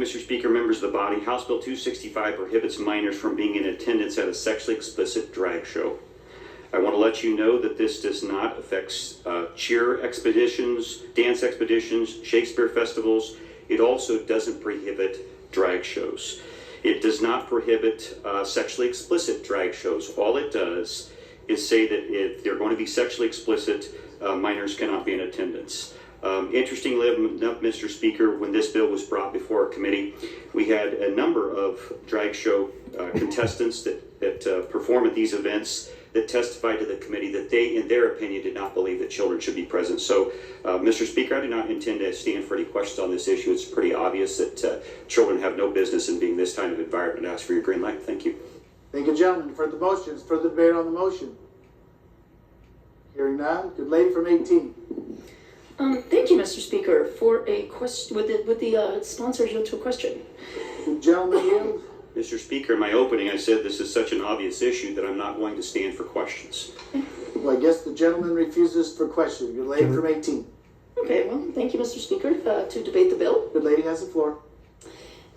Mr. Speaker, members of the body. House Bill 265 prohibits minors from being in attendance at a sexually explicit drag show. I want to let you know that this does not affect cheer expeditions, dance expeditions, Shakespeare festivals. It also doesn't prohibit drag shows. It does not prohibit sexually explicit drag shows. All it does is say that if they're going to be sexually explicit, minors cannot be in attendance. Interestingly enough, Mr. Speaker, when this bill was brought before our committee, we had a number of drag show contestants that perform at these events that testified to the committee that they, in their opinion, did not believe that children should be present. So, Mr. Speaker, I do not intend to stand for any questions on this issue. It's pretty obvious that children have no business in being this kind of environment. I ask for your green light. Thank you. Thank you, gentlemen. For the motions, further debate on the motion. Hearing none. Good lady from 18. Thank you, Mr. Speaker, for a question. Would the sponsor yield to a question? The gentleman yield. Mr. Speaker, in my opening, I said this is such an obvious issue that I'm not going to stand for questions. Well, I guess the gentleman refuses for question. Good lady from 18. Okay, well, thank you, Mr. Speaker, to debate the bill. Good lady has the floor.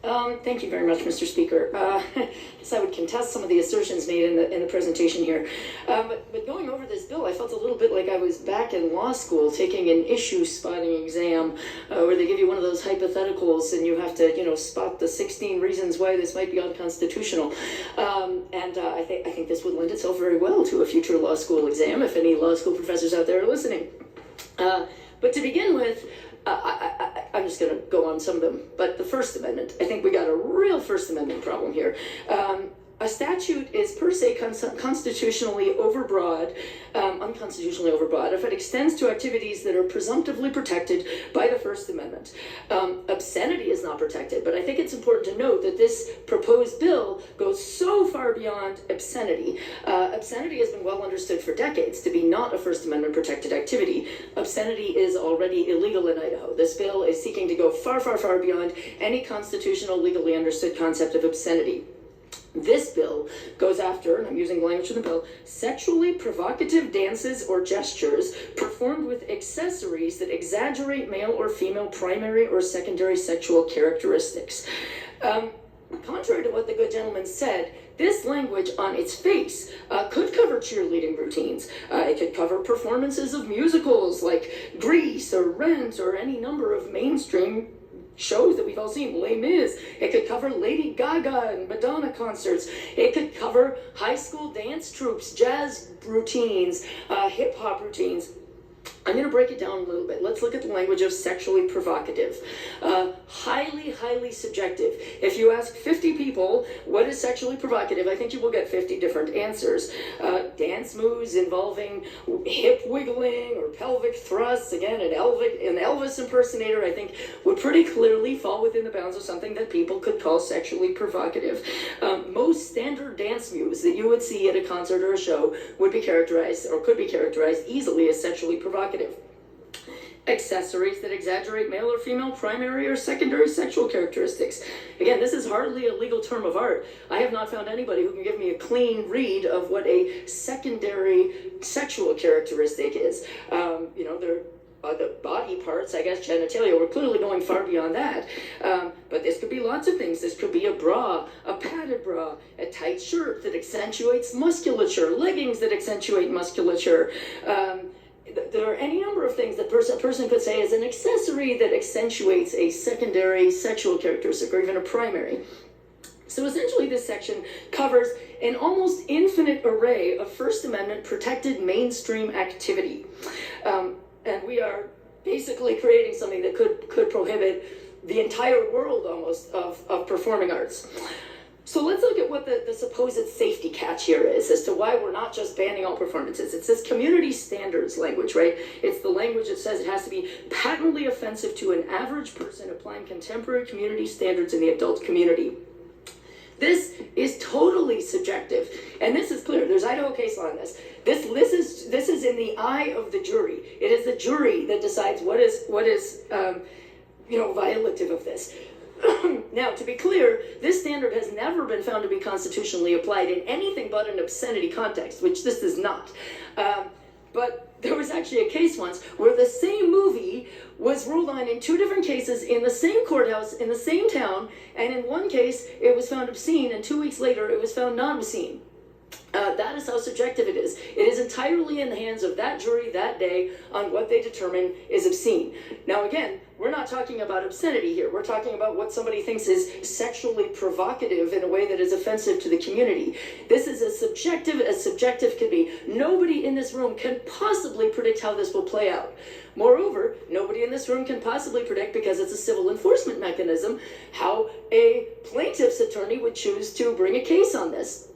Thank you very much, Mr. Speaker. I guess I would contest some of the assertions made in the presentation here. But going over this bill, I felt a little bit like I was back in law school taking an issue spotting exam where they give you one of those hypotheticals and you have to, spot the 16 reasons why this might be unconstitutional. I think this would lend itself very well to a future law school exam if any law school professors out there are listening. But to begin with, I'm just going to go on some of them. But the First Amendment, I think we got a real First Amendment problem here. A statute is per se constitutionally overbroad, unconstitutionally overbroad, if it extends to activities that are presumptively protected by the First Amendment. Obscenity is not protected, but I think it's important to note that this proposed bill goes so far beyond obscenity. Obscenity has been well understood for decades to be not a First Amendment protected activity. Obscenity is already illegal in Idaho. This bill is seeking to go far, far, far beyond any constitutional, legally understood concept of obscenity. This bill goes after, and I'm using language from the bill, sexually provocative dances or gestures performed with accessories that exaggerate male or female primary or secondary sexual characteristics. Contrary to what the good gentleman said, this language on its face could cover cheerleading routines. It could cover performances of musicals like Grease or Rent or any number of mainstream shows that we've all seen, Les Mis. It could cover Lady Gaga and Madonna concerts. It could cover high school dance troupes, jazz routines, hip-hop routines. I'm going to break it down a little bit. Let's look at the language of sexually provocative. Highly, highly subjective. If you ask 50 people what is sexually provocative, I think you will get 50 different answers. Dance moves involving hip wiggling or pelvic thrusts. Again, an Elvis impersonator, I think, would pretty clearly fall within the bounds of something that people could call sexually provocative. Most standard dance moves that you would see at a concert or a show would be characterized, or could be characterized easily as sexually provocative. Accessories that exaggerate male or female primary or secondary sexual characteristics. Again, this is hardly a legal term of art. I have not found anybody who can give me a clean read of what a secondary sexual characteristic is. They're the body parts, I guess, genitalia. We're clearly going far beyond that. But this could be lots of things. This could be a bra, a padded bra, a tight shirt that accentuates musculature, leggings that accentuate musculature. There are any number of things that a person could say is an accessory that accentuates a secondary sexual characteristic or even a primary. So essentially this section covers an almost infinite array of First Amendment protected mainstream activity. And we are basically creating something that could prohibit the entire world almost of performing arts. So let's look at what the supposed safety catch here is as to why we're not just banning all performances. It's this community standards language, right? It's the language that says it has to be patently offensive to an average person applying contemporary community standards in the adult community. This is totally subjective, and this is clear. There's Idaho case law on this. This is in the eye of the jury. It is the jury that decides what is violative of this. Now, to be clear, this standard has never been found to be constitutionally applied in anything but an obscenity context, which this is not. But there was actually a case once where the same movie was ruled on in two different cases in the same courthouse in the same town, and in one case it was found obscene, and 2 weeks later it was found not obscene. That is how subjective it is. It is entirely in the hands of that jury that day on what they determine is obscene. Now again, we're not talking about obscenity here. We're talking about what somebody thinks is sexually provocative in a way that is offensive to the community. This is as subjective could be. Nobody in this room can possibly predict how this will play out. Moreover, nobody in this room can possibly predict, because it's a civil enforcement mechanism, how a plaintiff's attorney would choose to bring a case on this.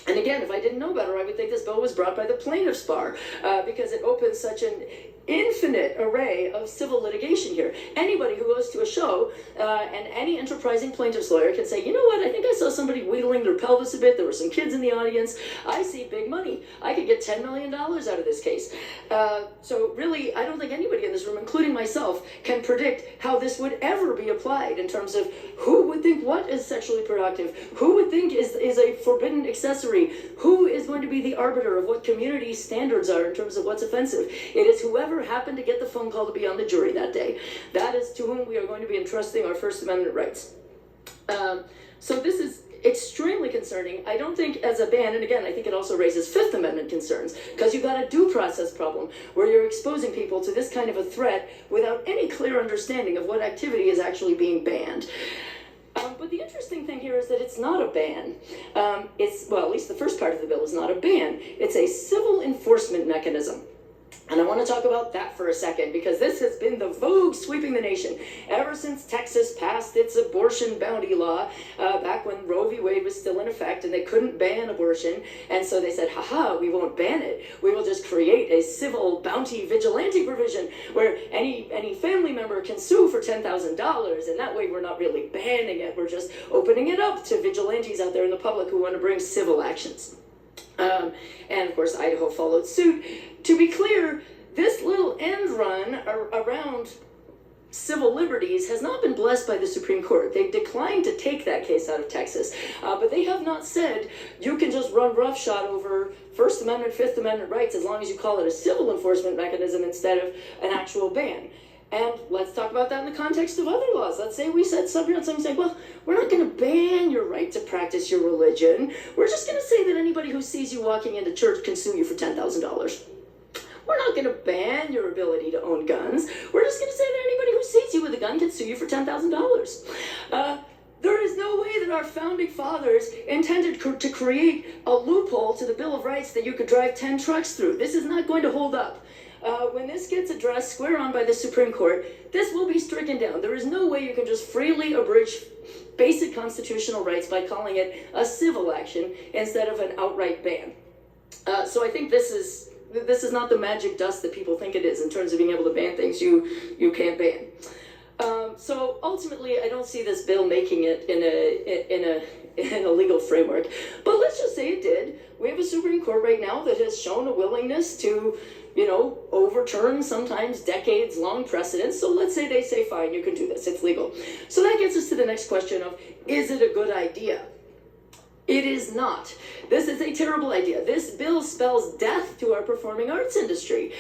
And again, if I didn't know better, I would think this bill was brought by the plaintiff's bar, because it opens such an infinite array of civil litigation here. Anybody who goes to a show and any enterprising plaintiff's lawyer can say, you know what, I think I saw somebody wiggling their pelvis a bit, there were some kids in the audience, I see big money, I could get $10 million out of this case. So really, I don't think anybody in this room, including myself, can predict how this would ever be applied in terms of who would think what is sexually productive, who would think is a forbidden accessory, who is going to be the arbiter of what community standards are in terms of what's offensive. It is whoever happened to get the phone call to be on the jury that day. That is to whom we are going to be entrusting our First Amendment rights. So this is extremely concerning. I don't think as a ban, and again, I think it also raises Fifth Amendment concerns, because you've got a due process problem where you're exposing people to this kind of a threat without any clear understanding of what activity is actually being banned. But the interesting thing here is that it's not a ban. Well, at least the first part of the bill is not a ban. It's a civil enforcement mechanism. And I want to talk about that for a second, because this has been the vogue sweeping the nation ever since Texas passed its abortion bounty law back when Roe v. Wade was still in effect and they couldn't ban abortion. And so they said, haha, we won't ban it. We will just create a civil bounty vigilante provision where any family member can sue for $10,000. And that way we're not really banning it. We're just opening it up to vigilantes out there in the public who want to bring civil actions. And of course, Idaho followed suit. To be clear, this little end run around civil liberties has not been blessed by the Supreme Court. They've declined to take that case out of Texas, but they have not said you can just run roughshod over First Amendment, Fifth Amendment rights as long as you call it a civil enforcement mechanism instead of an actual ban. And let's talk about that in the context of other laws. Let's say we said something saying, well, we're not going to ban your right to practice your religion. We're just going to say that anybody who sees you walking into church can sue you for $10,000. We're not going to ban your ability to own guns. We're just going to say that anybody who sees you with a gun can sue you for $10,000. There is no way that our founding fathers intended to create a loophole to the Bill of Rights that you could drive 10 trucks through. This is not going to hold up. When this gets addressed square on by the Supreme Court, this will be stricken down. There is no way you can just freely abridge basic constitutional rights by calling it a civil action instead of an outright ban. So I think this is not the magic dust that people think it is in terms of being able to ban things you can't ban. So ultimately, I don't see this bill making it in a legal framework. But let's just say it did. We have a Supreme Court right now that has shown a willingness to, overturn sometimes decades-long precedents. So let's say they say, fine, you can do this, it's legal. So that gets us to the next question of, is it a good idea? It is not. This is a terrible idea. This bill spells death to our performing arts industry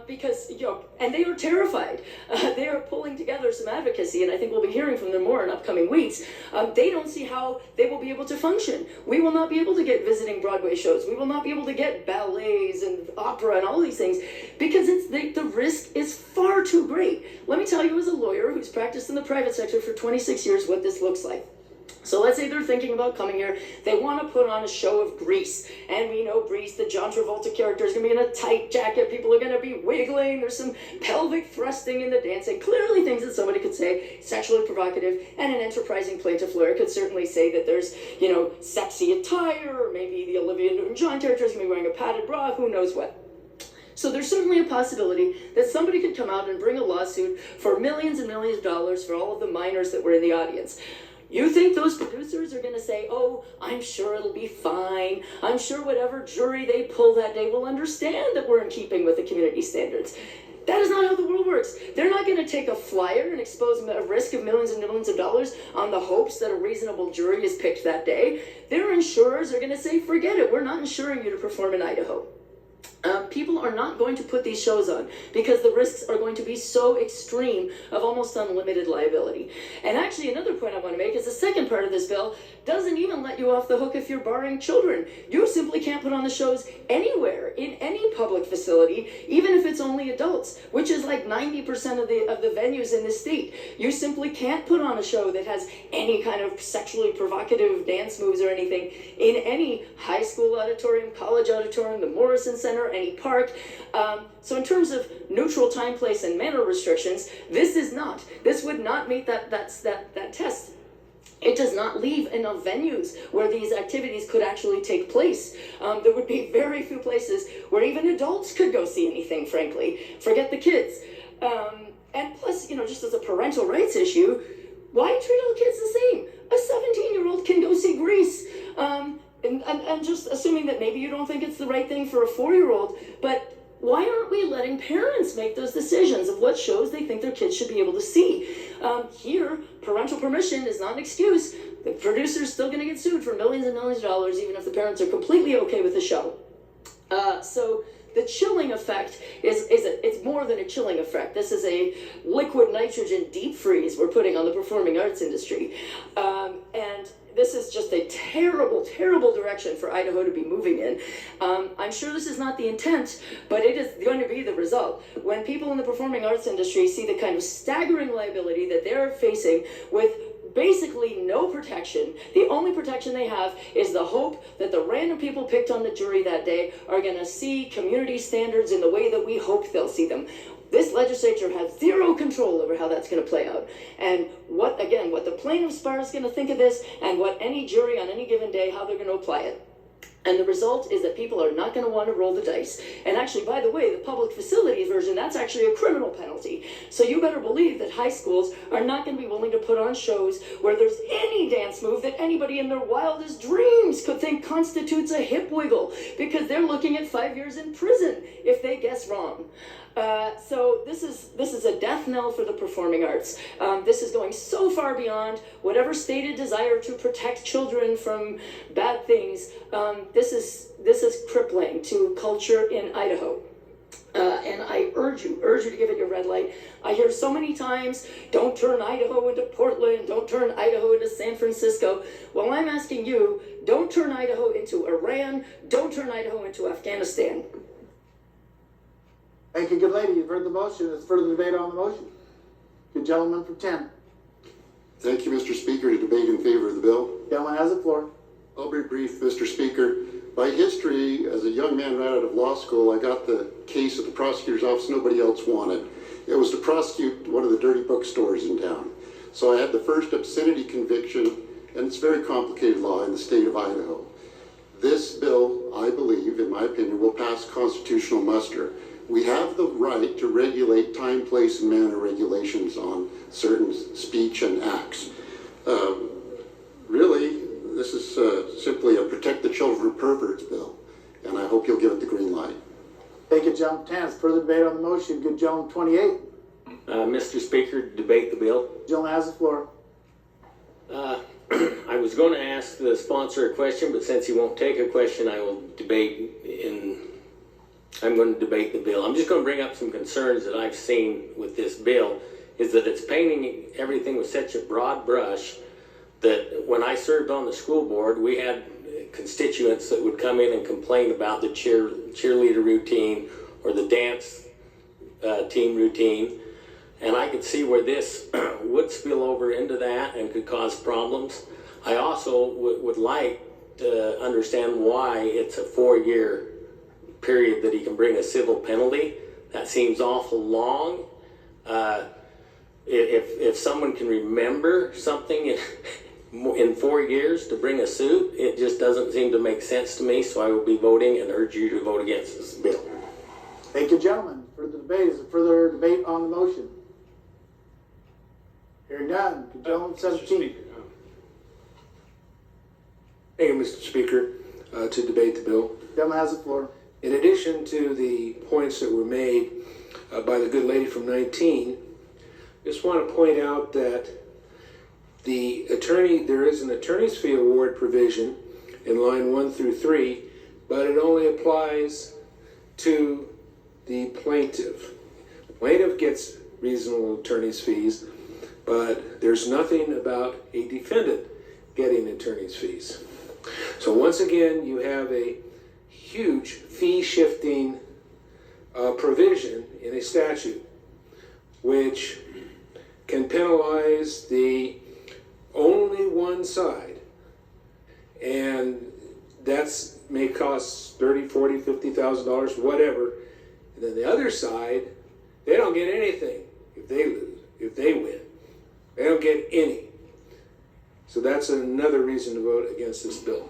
because, and they are terrified. They are pulling together some advocacy, and I think we'll be hearing from them more in upcoming weeks. They don't see how they will be able to function. We will not be able to get visiting Broadway shows. We will not be able to get ballets and opera and all these things because the risk is far too great. Let me tell you, as a lawyer who's practiced in the private sector for 26 years, what this looks like. So let's say they're thinking about coming here. They want to put on a show of Grease. And we know Grease, the John Travolta character, is going to be in a tight jacket. People are going to be wiggling. There's some pelvic thrusting in the dancing. Clearly things that somebody could say sexually provocative. And an enterprising plaintiff lawyer could certainly say that there's, sexy attire. Or maybe the Olivia Newton-John character is going to be wearing a padded bra. Who knows what. So there's certainly a possibility that somebody could come out and bring a lawsuit for millions and millions of dollars for all of the minors that were in the audience. You think those producers are going to say, oh, I'm sure it'll be fine. I'm sure whatever jury they pull that day will understand that we're in keeping with the community standards. That is not how the world works. They're not going to take a flyer and expose a risk of millions and millions of dollars on the hopes that a reasonable jury is picked that day. Their insurers are going to say, forget it. We're not insuring you to perform in Idaho. People are not going to put these shows on because the risks are going to be so extreme of almost unlimited liability. And actually, another point I want to make is the second part of this bill doesn't even let you off the hook if you're barring children. You simply can't put on the shows anywhere in any public facility, even if it's only adults, which is like 90% of the venues in the state. You simply can't put on a show that has any kind of sexually provocative dance moves or anything in any high school auditorium, college auditorium, the Morrison Center, any park. So in terms of neutral time, place, and manner restrictions, this would not meet that test. It does not leave enough venues where these activities could actually take place. There would be very few places where even adults could go see anything, frankly. Forget the kids. And plus, just as a parental rights issue, why treat all kids the same? A 17-year-old can go see Grease. And just assuming that maybe you don't think it's the right thing for a 4-year-old, but why aren't we letting parents make those decisions of what shows they think their kids should be able to see? Here, parental permission is not an excuse. The producer's still going to get sued for millions and millions of dollars, even if the parents are completely okay with the show. So the chilling effect it's more than a chilling effect. This is a liquid nitrogen deep freeze we're putting on the performing arts industry. And this is just a terrible, terrible direction for Idaho to be moving in. I'm sure this is not the intent, but it is going to be the result. When people in the performing arts industry see the kind of staggering liability that they're facing with basically no protection, the only protection they have is the hope that the random people picked on the jury that day are going to see community standards in the way that we hope they'll see them. This legislature has zero control over how that's going to play out. And what the plaintiff's bar is going to think of this, and what any jury on any given day, how they're going to apply it. And the result is that people are not going to want to roll the dice. And actually, by the way, the public facilities version, that's actually a criminal penalty. So you better believe that high schools are not going to be willing to put on shows where there's any dance move that anybody in their wildest dreams could think constitutes a hip wiggle, because they're looking at 5 years in prison if they guess wrong. So this is a death knell for the performing arts. This is going so far beyond whatever stated desire to protect children from bad things. This is crippling to culture in Idaho. And I urge you to give it your red light. I hear so many times, don't turn Idaho into Portland, don't turn Idaho into San Francisco. Well, I'm asking you, don't turn Idaho into Iran, don't turn Idaho into Afghanistan. Thank you, good lady. You've heard the motion. There's further debate on the motion. Good gentleman from 10. Thank you, Mr. Speaker, to debate in favor of the bill. Gentleman has the floor. I'll be brief, Mr. Speaker. By history, as a young man right out of law school, I got the case at the prosecutor's office nobody else wanted. It was to prosecute one of the dirty bookstores in town. So I had the first obscenity conviction, and it's very complicated law in the state of Idaho. This bill, I believe, in my opinion, will pass constitutional muster. We have the right to regulate time, place, and manner regulations on certain speech and acts. Really, this is simply a protect the children from perverts bill, and I hope you'll give it the green light. Thank you, gentleman 10. There's further debate on the motion. Good gentleman 28. Mr. Speaker, debate the bill. Gentleman has the floor. I was going to ask the sponsor a question, but since he won't take a question, I'm going to debate the bill. I'm just going to bring up some concerns that I've seen with this bill, is that it's painting everything with such a broad brush that when I served on the school board, we had constituents that would come in and complain about the cheerleader routine or the dance team routine. And I could see where this would spill over into that and could cause problems. I also would like to understand why it's a 4-year period that he can bring a civil penalty. That seems awful long. If someone can remember something in 4 years to bring a suit, it just doesn't seem to make sense to me, so I will be voting and urge you to vote against this bill. Thank you, gentlemen. Further debate. Is there further debate on the motion? Hearing none. Good gentleman 17. Thank you, Mr. Speaker, to debate the bill. Gentleman has the floor. In addition to the points that were made by the good lady from 19, just want to point out that there is an attorney's fee award provision in line 1 through 3, but it only applies to the plaintiff. The plaintiff gets reasonable attorney's fees, but there's nothing about a defendant getting attorney's fees. So once again, you have a huge fee-shifting provision in a statute, which can penalize the only one side, and that's may cost $30,000, $40,000, $50,000, whatever. And then the other side, they don't get anything if they lose, if they win. They don't get any. So that's another reason to vote against this bill.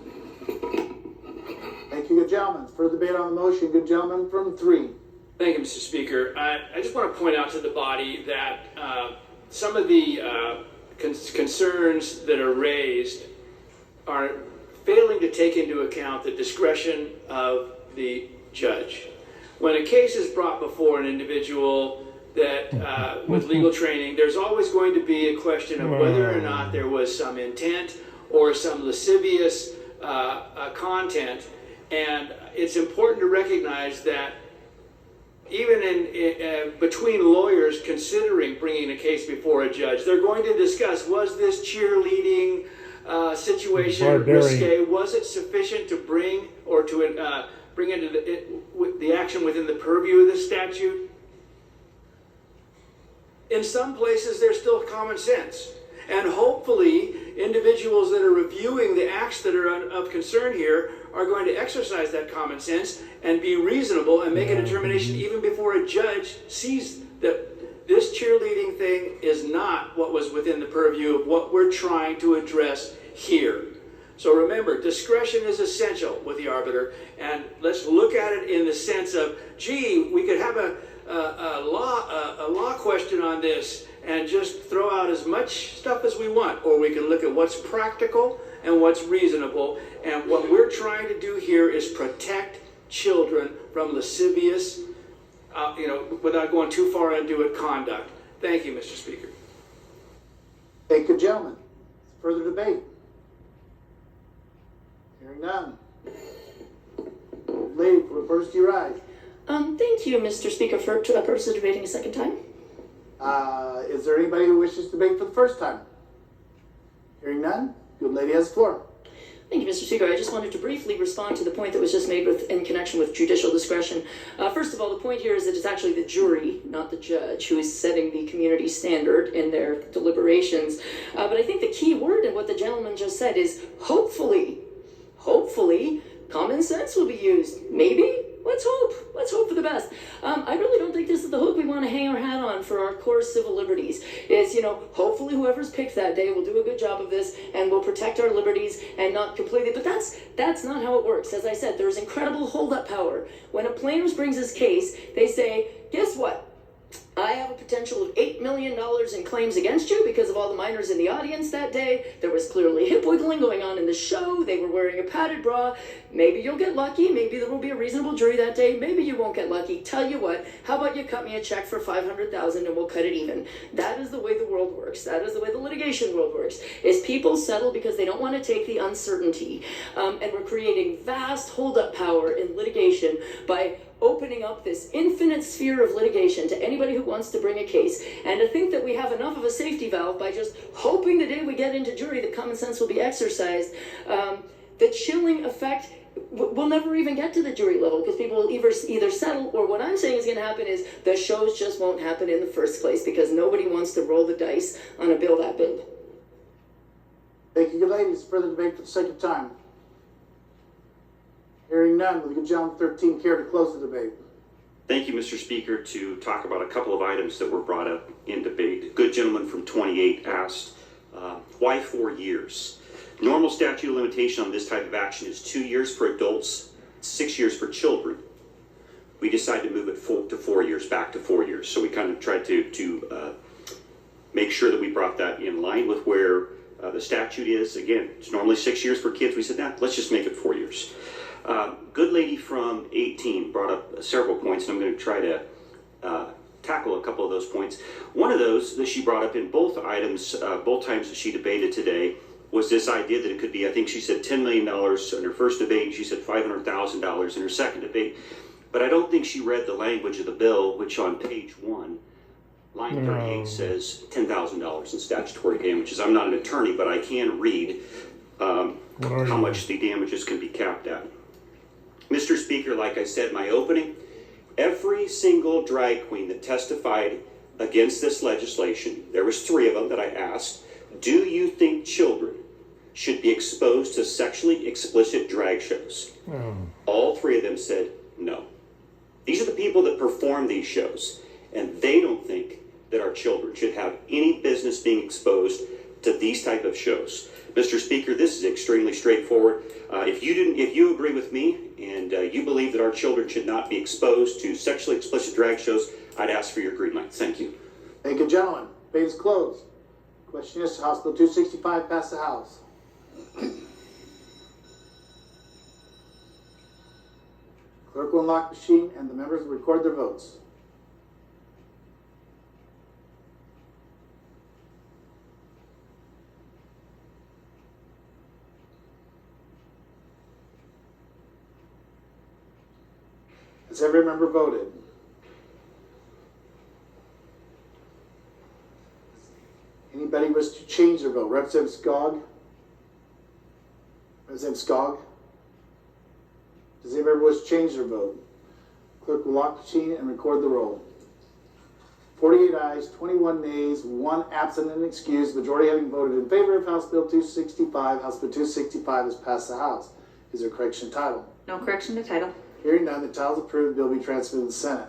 Thank you, good gentlemen. Further debate on the motion, good gentleman from 3. Thank you, Mr. Speaker. I just want to point out to the body that some of the concerns that are raised are failing to take into account the discretion of the judge. When a case is brought before an individual that with legal training, there's always going to be a question of whether or not there was some intent or some lascivious content, and it's important to recognize that even in between lawyers considering bringing a case before a judge, they're going to discuss, was this cheerleading situation risque? Was it sufficient to bring or to bring into the action within the purview of the statute? In some places, there's still common sense. And hopefully, individuals that are reviewing the acts that are of concern here are going to exercise that common sense and be reasonable and make a determination even before a judge sees that this cheerleading thing is not what was within the purview of what we're trying to address here. So remember, discretion is essential with the arbiter, and let's look at it in the sense of, gee, we could have a law question on this and just throw out as much stuff as we want, or we can look at what's practical and what's reasonable. And what we're trying to do here is protect children from lascivious, without going too far into it, conduct. Thank you, Mr. Speaker. Thank you, gentlemen. Further debate? Hearing none. Lady, first you rise. Thank you, Mr. Speaker, for debating a second time. Is there anybody who wishes to debate for the first time? Hearing none, good lady has the floor. Thank you, Mr. Speaker. I just wanted to briefly respond to the point that was just made in connection with judicial discretion. First of all, the point here is that it's actually the jury, not the judge, who is setting the community standard in their deliberations. But I think the key word in what the gentleman just said is hopefully, common sense will be used. Maybe. Let's hope for the best. I really don't think this is the hook we want to hang our hat on for our core civil liberties. Is, hopefully whoever's picked that day will do a good job of this and will protect our liberties and not completely. But that's not how it works. As I said, there's incredible hold-up power. When a plaintiff brings his case, they say, guess what? I have a potential of $8 million in claims against you because of all the minors in the audience that day. There was clearly hip wiggling going on in the show. They were wearing a padded bra. Maybe you'll get lucky. Maybe there will be a reasonable jury that day. Maybe you won't get lucky. Tell you what, how about you cut me a check for $500,000 and we'll cut it even. That is the way the world works. That is the way the litigation world works. Is people settle because they don't want to take the uncertainty. And we're creating vast hold-up power in litigation by opening up this infinite sphere of litigation to anybody who wants to bring a case, and to think that we have enough of a safety valve by just hoping the day we get into jury that common sense will be exercised. The chilling effect will never even get to the jury level because people will either settle, or what I'm saying is going to happen is the shows just won't happen in the first place because nobody wants to roll the dice on a bill that big. Thank you, good ladies. Further debate for the second time. Hearing none, will the good gentleman 13 care to close the debate? Thank you, Mr. Speaker, to talk about a couple of items that were brought up in debate. A good gentleman from 28 asked, why 4 years? Normal statute of limitation on this type of action is 2 years for adults, 6 years for children. We decided to move it to 4 years, back to 4 years. So we kind of tried to make sure that we brought that in line with where the statute is. Again, it's normally 6 years for kids. We said, let's just make it 4 years. Good lady from 18 brought up several points, and I'm going to try to tackle a couple of those points. One of those that she brought up in both items, both times that she debated today, was this idea that it could be, I think she said $10 million in her first debate, and she said $500,000 in her second debate. but I don't think she read the language of the bill, which on page 1, line 38 says $10,000 in statutory damages. I'm not an attorney, but I can read how much the damages can be capped at. Mr. Speaker, like I said in my opening, every single drag queen that testified against this legislation, there was 3 of them that I asked, do you think children should be exposed to sexually explicit drag shows? All 3 of them said no. These are the people that perform these shows, and they don't think that our children should have any business being exposed to these type of shows. Mr. Speaker, this is extremely straightforward. If you agree with me and you believe that our children should not be exposed to sexually explicit drag shows, I'd ask for your green light. Thank you. Thank you, gentlemen. Debate is closed. Question is, House Bill 265 pass the House. Clerk will unlock the machine and the members will record their votes. Has every member voted? Anybody wish to change their vote? Representative Skog? Representative Skog? Does anybody wish to change their vote? Clerk will lock the machine and record the roll. 48 ayes, 21 nays, 1 absent and excused, majority having voted in favor of House Bill 265. House Bill 265 has passed the House. Is there a correction to title? No correction to title. Hearing none, the title is approved. The bill will be transmitted to the Senate.